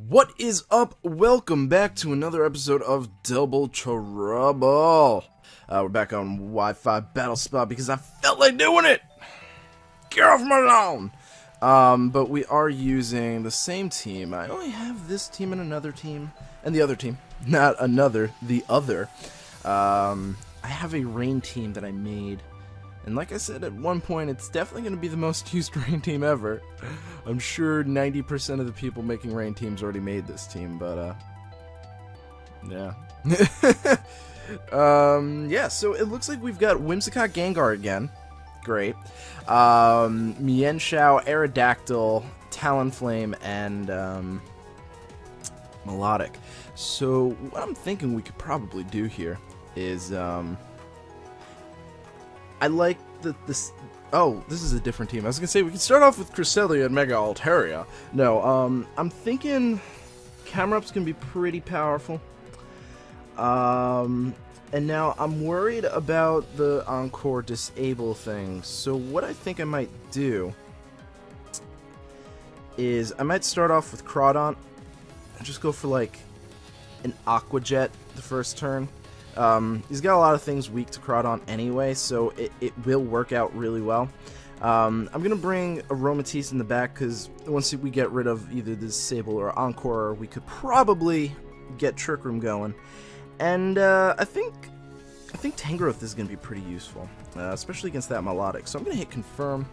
What is up? Welcome back to another episode of Double Trouble. We're back on Wi-Fi Battle Spot because I felt like doing it. Get off my lawn. But we are using the same team. I only have this team and another team, and the other team, not another, the other. I have a rain team that I made. And like I said at one point, it's definitely going to be the most used rain team ever. I'm sure 90% of the people making rain teams already made this team, but, yeah. Yeah, so it looks like we've got Whimsicott Gengar again. Great. Mienshao, Aerodactyl, Talonflame, and, Melodic. So, what I'm thinking we could probably do here is, I like this. Oh, this is a different team. I was gonna say we can start off with Cresselia and Mega Altaria. No, I'm thinking Camerup's gonna be pretty powerful. And now I'm worried about the Encore disable thing. So what I think I might do is I might start off with Crawdaunt and just go for like an Aqua Jet the first turn. He's got a lot of things weak to Crawdaunt anyway, so it will work out really well. I'm going to bring Aromatisse in the back, because once we get rid of either the Disable or Encore, we could probably get Trick Room going. And I think Tangrowth is going to be pretty useful, especially against that Melodic. So I'm going to hit Confirm.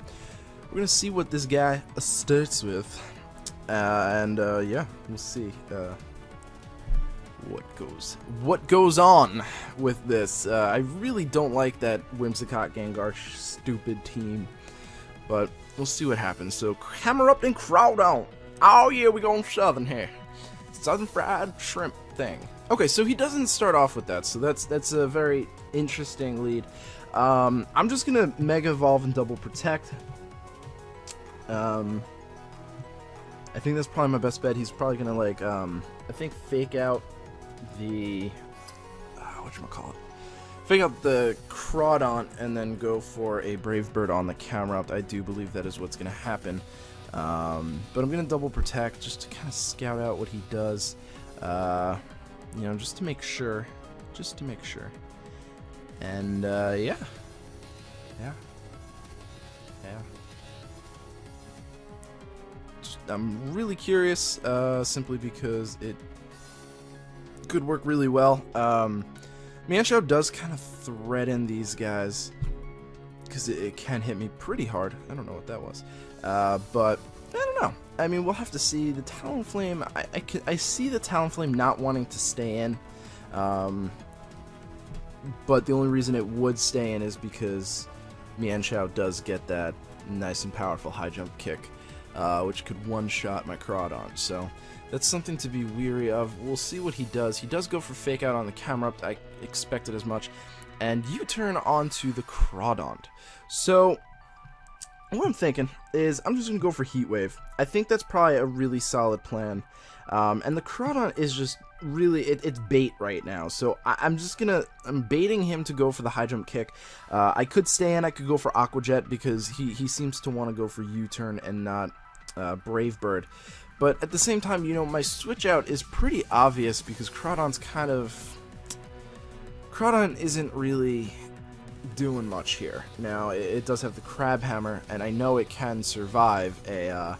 We're going to see what this guy starts with. Yeah, we'll see. What goes on with this? I really don't like that Whimsicott Gengar stupid team, but we'll see what happens. So Camerupt and Crawdaunt. Oh yeah, we going southern here. Southern fried shrimp thing. Okay, so he doesn't start off with that, so that's a very interesting lead. I'm just gonna Mega Evolve and Double Protect. I think that's probably my best bet. He's probably gonna like I think fake out the whatchamacallit, fake out the Crawdaunt and then go for a Brave Bird on the Camerupt. I do believe that is what's going to happen, but I'm going to Double Protect just to kind of scout out what he does, you know, just to make sure, and yeah. I'm really curious, simply because it could work really well. Mienshao does kind of threaten these guys because it can hit me pretty hard. I don't know what that was, but I don't know. I mean, we'll have to see. The Talonflame, I see the Talonflame not wanting to stay in, but the only reason it would stay in is because Mienshao does get that nice and powerful high jump kick, which could one-shot my Crawdaunt. So that's something to be weary of. We'll see what he does. He does go for Fake Out on the Camerupt. I expected as much. And U-turn onto the Crawdaunt. So what I'm thinking is I'm just going to go for Heat Wave. I think that's probably a really solid plan. And the Crawdaunt is just really, it's bait right now. So I'm baiting him to go for the high jump kick. I could stay in, I could go for Aqua Jet because he seems to want to go for U-turn and not Brave Bird. But at the same time, you know, my switch out is pretty obvious because Crawdaunt isn't really doing much here. Now, it does have the Crab Hammer, and I know it can survive a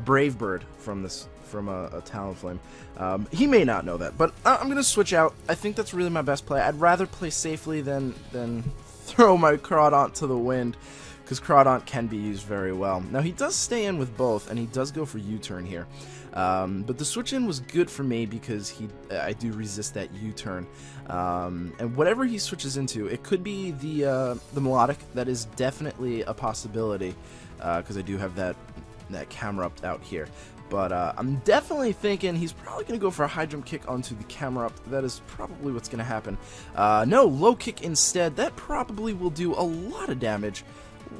Brave Bird from a Talonflame. He may not know that, but I'm going to switch out. I think that's really my best play. I'd rather play safely than throw my Crawdaunt to the wind, because Crawdaunt can be used very well. Now, he does stay in with both, and he does go for U-turn here. But the switch-in was good for me because I do resist that U-turn. And whatever he switches into, it could be the Melodic. That is definitely a possibility, because I do have that Camerupt out here. But I'm definitely thinking he's probably going to go for a high jump kick onto the Camerupt. That is probably what's going to happen. No, low kick instead. That probably will do a lot of damage.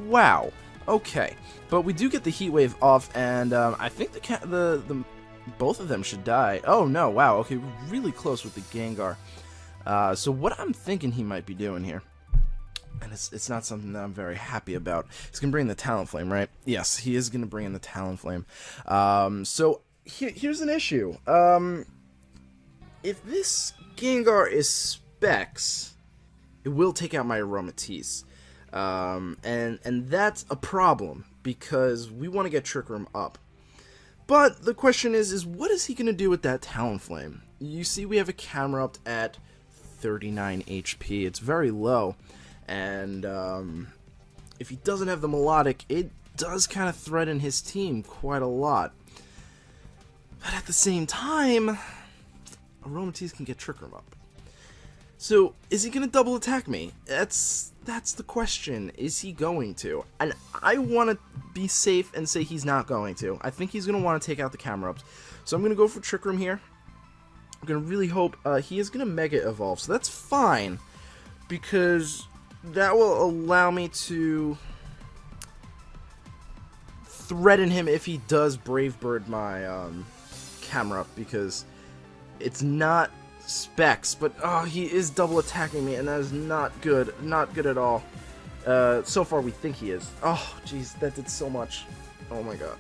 Wow. Okay. But we do get the Heat Wave off, and I think the both of them should die. Oh no! Wow. Okay, we're really close with the Gengar. So what I'm thinking he might be doing here, and it's not something that I'm very happy about. He's gonna bring the Talonflame, right? Yes, he is gonna bring in the Talonflame. So here's an issue. If this Gengar is Specs, it will take out my Aromatisse. And that's a problem, because we want to get Trick Room up. But the question is what is he going to do with that Talonflame? You see we have a camera up at 39 HP. It's very low. And if he doesn't have the Melodic, it does kind of threaten his team quite a lot. But at the same time, Aromatisse can get Trick Room up. So, is he going to double attack me? That's the question. Is he going to? And I want to be safe and say he's not going to. I think he's going to want to take out the camera ups. So I'm going to go for Trick Room here. I'm going to really hope he is going to Mega Evolve. So that's fine, because that will allow me to threaten him if he does Brave Bird my camera up, because it's not Specs, but oh, he is double attacking me, and that is not good. Not good at all. So far we think he is. Oh, jeez, that did so much. Oh my god.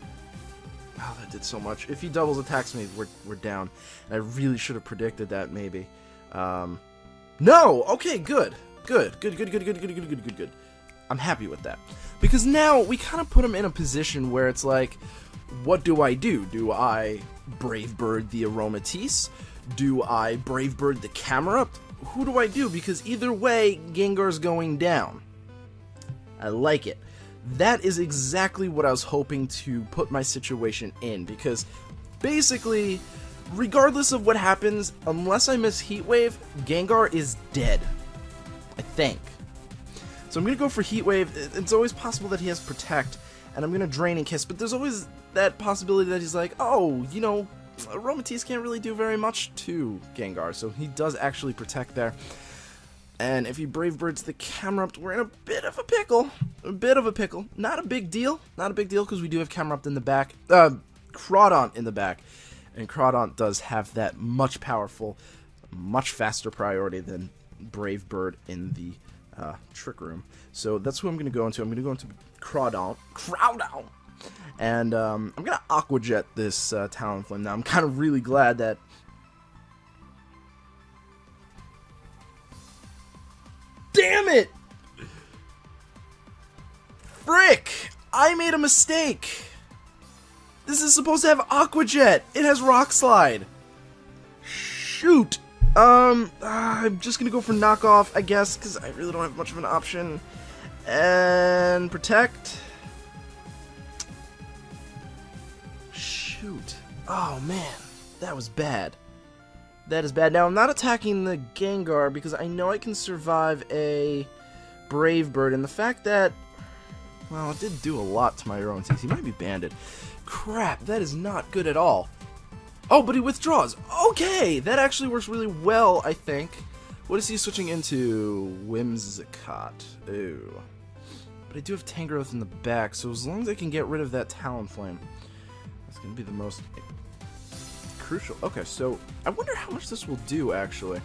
Oh, that did so much. If he doubles attacks me, we're down. And I really should have predicted that, maybe. No! Okay, good. Good. I'm happy with that. Because now we kind of put him in a position where it's like, what do I do? Do I Brave Bird the Aromatisse? Do I Brave Bird the camera up? Who do I do? Because either way, Gengar's going down. I like it. That is exactly what I was hoping to put my situation in, because basically, regardless of what happens, unless I miss Heat Wave, Gengar is dead. I think. So I'm going to go for Heat Wave. It's always possible that he has Protect, and I'm going to Drain and Kiss, but there's always that possibility that he's like, oh, you know, Aromatisse can't really do very much to Gengar, so he does actually Protect there. And if he Brave Birds the camera up, we're in a bit of a pickle. A bit of a pickle. Not a big deal. Not a big deal, because we do have camera up in the back. Crawdaunt in the back. And Crawdaunt does have that much powerful, much faster priority than Brave Bird in the Trick Room. So that's who I'm going to go into. I'm going to go into Crawdaunt. Crawdaunt! And I'm going to Aqua Jet this Talonflame. Now, I'm kind of really glad that... Damn it! Frick! I made a mistake! This is supposed to have Aqua Jet! It has Rock Slide! Shoot! I'm just gonna go for Knockoff, I guess, because I really don't have much of an option. And... Protect. Shoot. Oh, man. That was bad. That is bad. Now, I'm not attacking the Gengar because I know I can survive a Brave Bird, and the fact that, well, it did do a lot to my Aromatisse. He might be banded. Crap, that is not good at all. Oh, but he withdraws. Okay, that actually works really well, I think. What is he switching into? Whimsicott. Ooh. But I do have Tangrowth in the back, so as long as I can get rid of that Talonflame, that's going to be the most... crucial. Okay, so I wonder how much this will do, actually.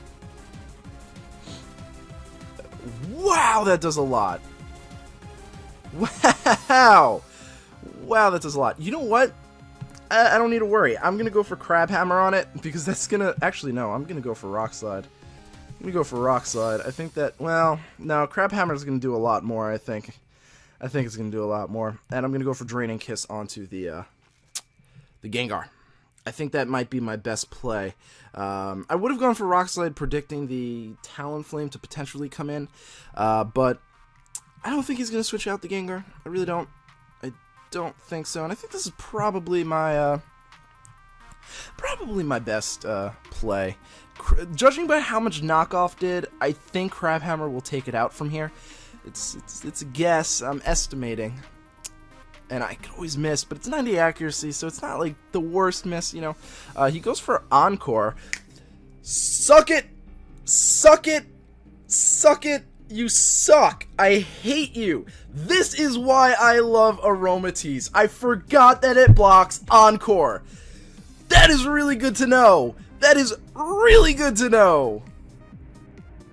Wow, that does a lot. Wow! Wow, that does a lot. You know what? I don't need to worry. I'm going to go for Crab Hammer on it, because that's going to... Actually, no, I'm going to go for Rock Slide. I'm going to go for Rock Slide. I think that... Well, no, Crab Hammer is going to do a lot more, I think. I think it's going to do a lot more. And I'm going to go for Drain and Kiss onto the Gengar. I think that might be my best play. I would have gone for Rock Slide, predicting the Talonflame to potentially come in, but I don't think he's going to switch out the Gengar. I really don't. I don't think so, and I think this is probably my best play. Judging by how much Knockoff did, I think Crabhammer will take it out from here. It's a guess. I'm estimating. And I could always miss, but it's 90 accuracy, so it's not like the worst miss, you know. He goes for Encore. Suck it! Suck it! Suck it! You suck! I hate you! This is why I love Aromatisse. I forgot that it blocks Encore. That is really good to know! That is really good to know!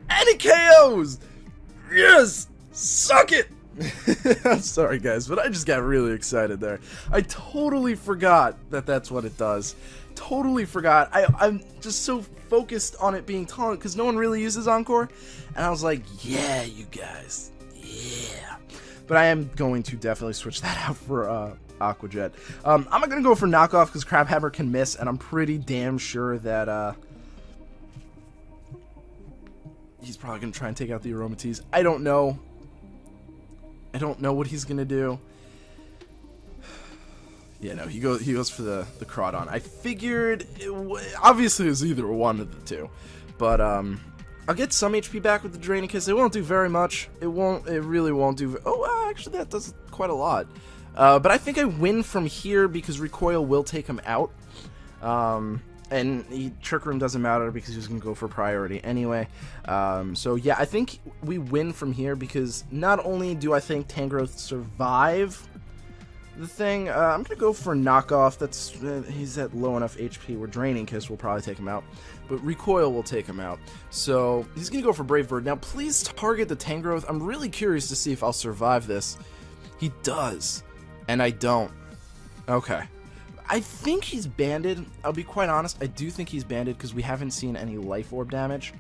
And it KOs! Yes! Suck it! I'm sorry, guys, but I just got really excited there. I totally forgot that that's what it does. Totally forgot. I'm just so focused on it being taunt because no one really uses Encore. And I was like, yeah, you guys. Yeah. But I am going to definitely switch that out for Aqua Jet. I'm not going to go for Knockoff because Crabhammer can miss, and I'm pretty damn sure that he's probably going to try and take out the Aromatisse. I don't know. I don't know what he's going to do. Yeah, no, he goes for the Crawdon. I figured, obviously it was either one of the two. But, I'll get some HP back with the Drainicus. It won't do very much. It really won't do, actually that does quite a lot. But I think I win from here because Recoil will take him out. And Trick Room doesn't matter because he's going to go for priority anyway. So yeah, I think we win from here because not only do I think Tangrowth survive the thing, I'm going to go for Knockoff. That's he's at low enough HP where Draining Kiss will probably take him out. But Recoil will take him out. So he's going to go for Brave Bird. Now please target the Tangrowth. I'm really curious to see if I'll survive this. He does. And I don't. Okay. I think he's banded. I'll be quite honest. I do think he's banded because we haven't seen any Life Orb damage.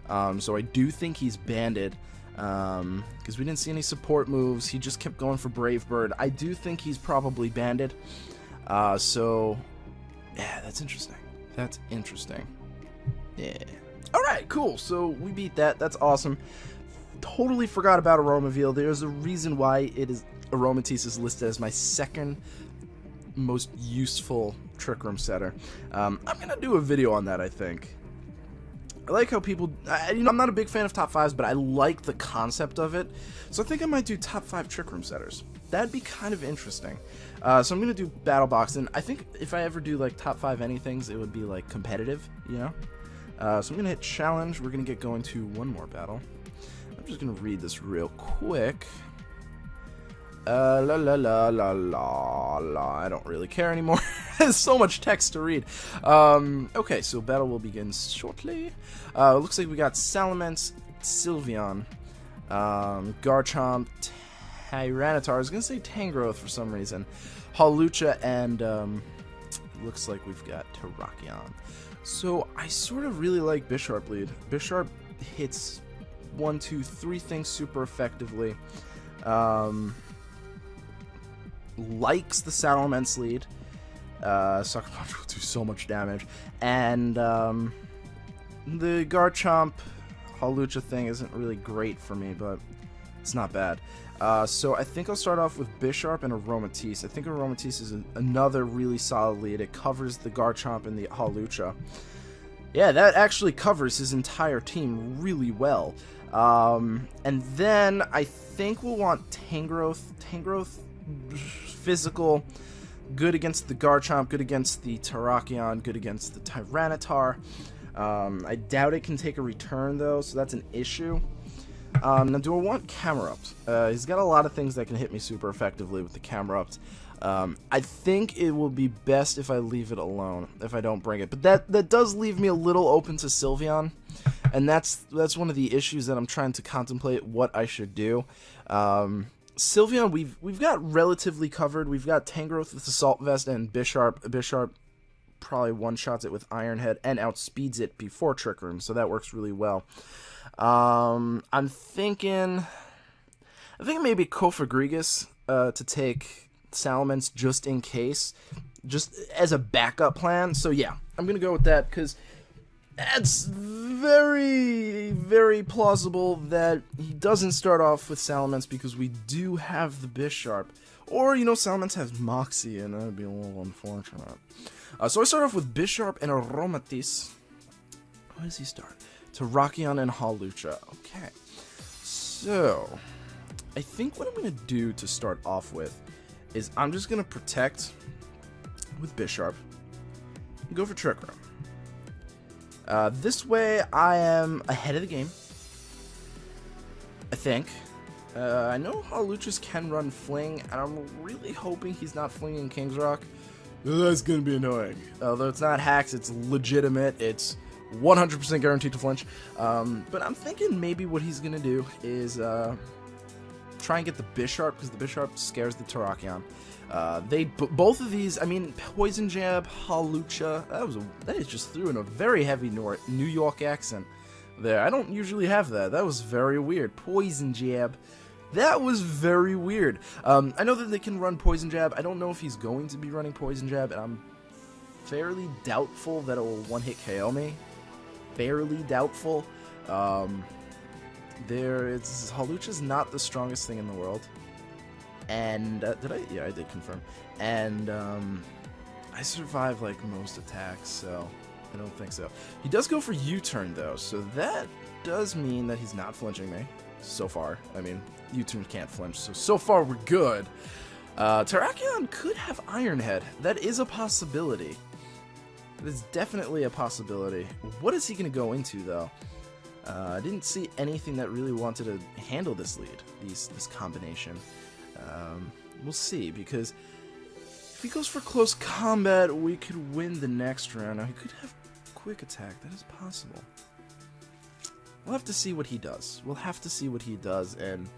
So I do think he's banded because we didn't see any support moves. He just kept going for Brave Bird. I do think he's probably banded. So, yeah, that's interesting. That's interesting. Yeah. All right, cool. So we beat that. That's awesome. Totally forgot about Aromaveal. There's a reason why Aromatisse is listed as my second most useful Trick Room setter. I'm gonna do a video on that, I think. I like how people, I'm not a big fan of top 5s, but I like the concept of it, so I think I might do top 5 Trick Room setters. That'd be kind of interesting. So I'm gonna do Battle Box, and I think if I ever do like top 5 anythings, it would be like competitive, you know? So I'm gonna hit challenge. We're gonna get going to one more battle. I'm just gonna read this real quick. La la la la la la. I don't really care anymore. There's so much text to read. Okay, so battle will begin shortly. Looks like we got Salamence, Sylveon, Garchomp, Tyranitar. I was gonna say Tangrowth for some reason. Hawlucha, and looks like we've got Terrakion. So I sort of really like Bisharp lead. Bisharp hits 1, 2, 3 things super effectively. Likes the Salamence lead. Sucker Punch will do so much damage. And the Garchomp Hawlucha thing isn't really great for me, but it's not bad. So I think I'll start off with Bisharp and Aromatisse. I think Aromatisse is another really solid lead. It covers the Garchomp and the Hawlucha. Yeah, that actually covers his entire team really well. And then I think we'll want Tangrowth. Tangrowth, physical, good against the Garchomp, good against the Terrakion, good against the Tyranitar. I doubt it can take a return though, so that's an issue. Now, do I want Camerupt? He's got a lot of things that can hit me super effectively with the Camerupt. I think it will be best if I leave it alone, if I don't bring it. But that does leave me a little open to Sylveon, and that's one of the issues that I'm trying to contemplate what I should do. Sylveon, we've got relatively covered. We've got Tangrowth with Assault Vest and Bisharp. Bisharp probably one-shots it with Iron Head and outspeeds it before Trick Room, so that works really well. I'm thinking maybe Kofagrigus to take Salamence just in case, just as a backup plan. So yeah, I'm gonna go with that because it's very, very plausible that he doesn't start off with Salamence because we do have the Bisharp. Or, you know, Salamence has Moxie, and that would be a little unfortunate. So I start off with Bisharp and Aromatisse. What does he start? Terrakion and Hawlucha. Okay. So, I think what I'm going to do to start off with is I'm just going to protect with Bisharp and go for Trick Room. This way, I am ahead of the game, I think. I know Hawluchas can run Fling, and I'm really hoping he's not flinging King's Rock. That's going to be annoying. Although it's not hacks, it's legitimate, it's 100% guaranteed to flinch. But I'm thinking maybe what he's going to do is try and get the Bisharp, because the Bisharp scares the Terrakion. Both of these, I mean, Poison Jab, Hawlucha, that is just threw in a very heavy New York accent there. I don't usually have that. That was very weird. Poison Jab. That was very weird. I know that they can run Poison Jab. I don't know if he's going to be running Poison Jab, and I'm fairly doubtful that it will one-hit KO me. Fairly doubtful. Hawlucha's not the strongest thing in the world. And, yeah, I did confirm. And, I survive, like, most attacks, so I don't think so. He does go for U-turn, though, so that does mean that he's not flinching me. So far. I mean, U-turn can't flinch, so far we're good. Terrakion could have Iron Head. That is a possibility. That is definitely a possibility. What is he going to go into, though? I didn't see anything that really wanted to handle this lead, this combination. We'll see, because if he goes for close combat, we could win the next round. Now, he could have quick attack. That is possible. We'll have to see what he does. We'll have to see what he does and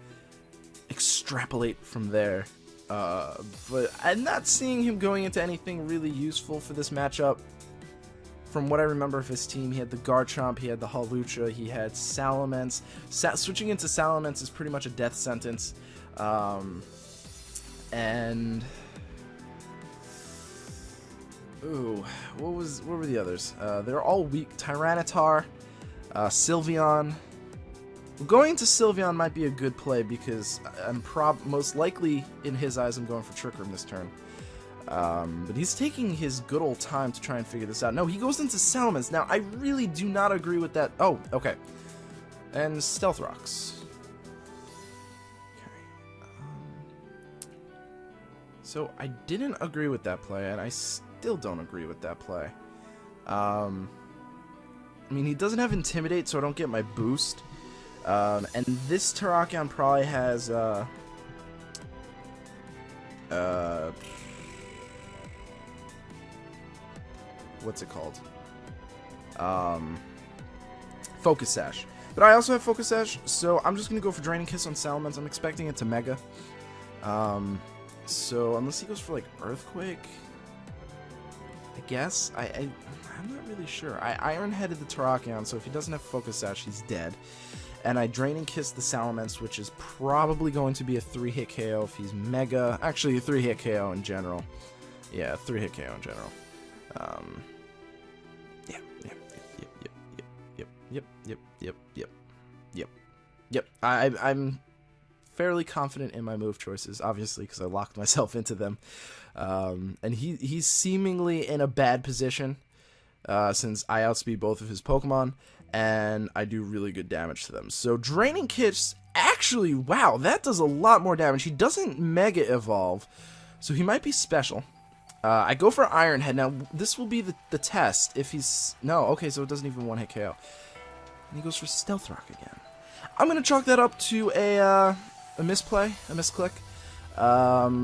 extrapolate from there. But I'm not seeing him going into anything really useful for this matchup. From what I remember of his team, he had the Garchomp, he had the Hawlucha, he had Salamence. Switching into Salamence is pretty much a death sentence. And ooh, what were the others? They're all weak. Tyranitar, Sylveon. Going into Sylveon might be a good play because I'm most likely in his eyes I'm going for Trick Room this turn. But he's taking his good old time to try and figure this out. No, he goes into Salamence. Now, I really do not agree with that. Oh, okay. And Stealth Rocks. Okay. So, I didn't agree with that play, and I still don't agree with that play. I mean, he doesn't have Intimidate, so I don't get my boost. And this Terrakion probably has, what's it called? Focus Sash. But I also have Focus Sash, so I'm just going to go for Draining Kiss on Salamence. I'm expecting it to Mega. So unless he goes for, like, Earthquake, I guess. I'm not really sure. I Iron-Headed the Terrakion, so if he doesn't have Focus Sash, he's dead. And I Draining Kiss the Salamence, which is probably going to be a 3-hit KO if he's Mega. Actually, a 3-hit KO in general. Yeah, 3-hit KO in general. Yep. I'm fairly confident in my move choices, obviously, because I locked myself into them. And he's seemingly in a bad position, since I outspeed both of his Pokemon, and I do really good damage to them. So Draining Kiss, actually, wow, that does a lot more damage. He doesn't Mega Evolve, so he might be special. I go for Iron Head. Now, this will be the test. If he's... No, okay, so it doesn't even one-hit KO. And he goes for Stealth Rock again. I'm going to chalk that up to a misplay, a misclick,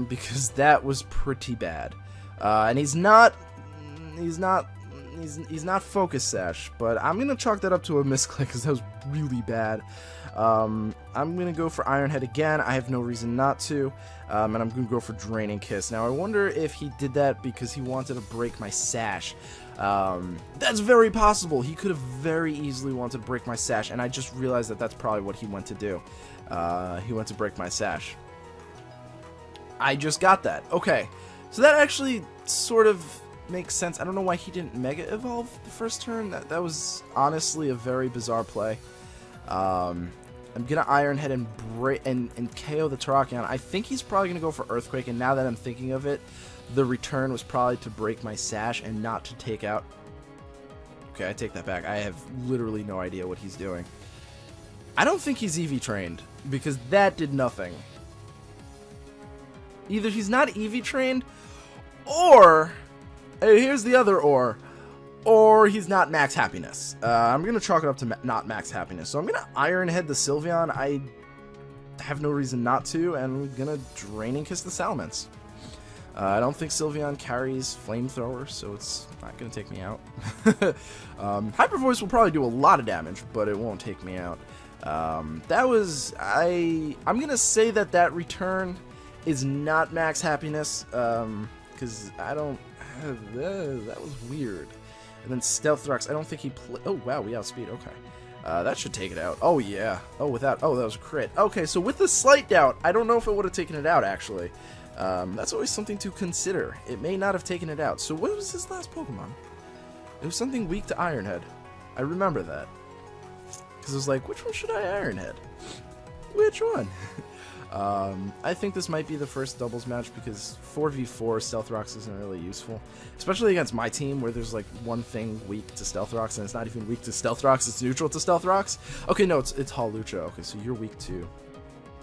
because that was pretty bad. And he's not Focus Sash, but I'm going to chalk that up to a misclick because that was really bad. I'm going to go for Iron Head again. I have no reason not to. And I'm going to go for Draining Kiss. Now, I wonder if he did that because he wanted to break my Sash. That's very possible. He could have very easily wanted to break my Sash, and I just realized that that's probably what he went to do. He went to break my Sash. I just got that. Okay. So that actually sort of makes sense. I don't know why he didn't Mega Evolve the first turn. That was honestly a very bizarre play. I'm gonna Iron Head and KO the Terrakion. I think he's probably gonna go for Earthquake, and now that I'm thinking of it, the return was probably to break my Sash and not to take out... Okay, I take that back. I have literally no idea what he's doing. I don't think he's EV trained, because that did nothing. Either he's not EV trained, or... here's the other or he's not Max Happiness. I'm going to chalk it up to not Max Happiness. So I'm going to Iron Head the Sylveon. I have no reason not to, and I'm going to Draining Kiss the Salamence. I don't think Sylveon carries Flamethrower, so it's not going to take me out. Hyper Voice will probably do a lot of damage, but it won't take me out. That was... I'm going to say that return is not max happiness, because I don't... that was weird. And then Stealth Rocks, I don't think he... Oh, wow, we outspeed. Okay. That should take it out. Oh, yeah. Oh, without... Oh, that was a crit. Okay, so with the slight doubt, I don't know if it would have taken it out, actually. That's always something to consider. It may not have taken it out. So what was his last Pokemon? It was something weak to Ironhead. I remember that. Because I was like, which one should I Ironhead? Which one? I think this might be the first doubles match because 4v4 Stealth Rocks isn't really useful. Especially against my team where there's like one thing weak to Stealth Rocks and it's not even weak to Stealth Rocks, it's neutral to Stealth Rocks. Okay, no, it's Hawlucha. Okay, so you're weak to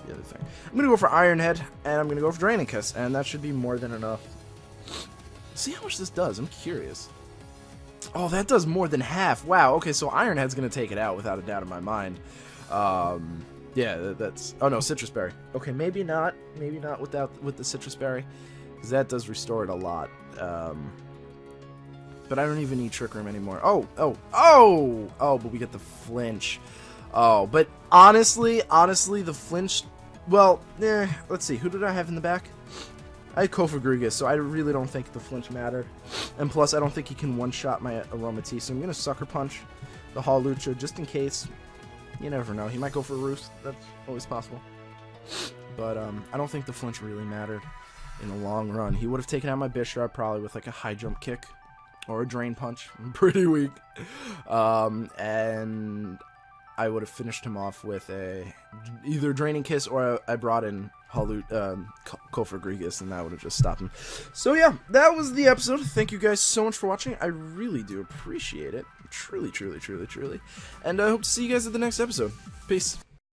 the other thing. I'm going to go for Ironhead and I'm going to go for Draining Kiss and that should be more than enough. See how much this does. I'm curious. Oh, that does more than half. Wow, okay, so Ironhead's going to take it out without a doubt in my mind. Yeah, that's... Oh, no, Citrus Berry. Okay, maybe not. Maybe not with the Citrus Berry. Because that does restore it a lot. But I don't even need Trick Room anymore. Oh, but we get the flinch. Oh, but honestly, the flinch... Well, let's see. Who did I have in the back? I had Kofagrigus, so I really don't think the flinch mattered. And plus, I don't think he can one-shot my Aromatisse, so I'm going to Sucker Punch the Hawlucha just in case. You never know. He might go for a Roost. That's always possible. But I don't think the flinch really mattered in the long run. He would have taken out my Bisharp probably with like a high jump kick or a Drain Punch. I'm pretty weak. And I would have finished him off with either Draining Kiss or I brought in Kofagrigus and that would have just stopped him. So yeah, that was the episode. Thank you guys so much for watching. I really do appreciate it. Truly. And I hope to see you guys at the next episode. Peace.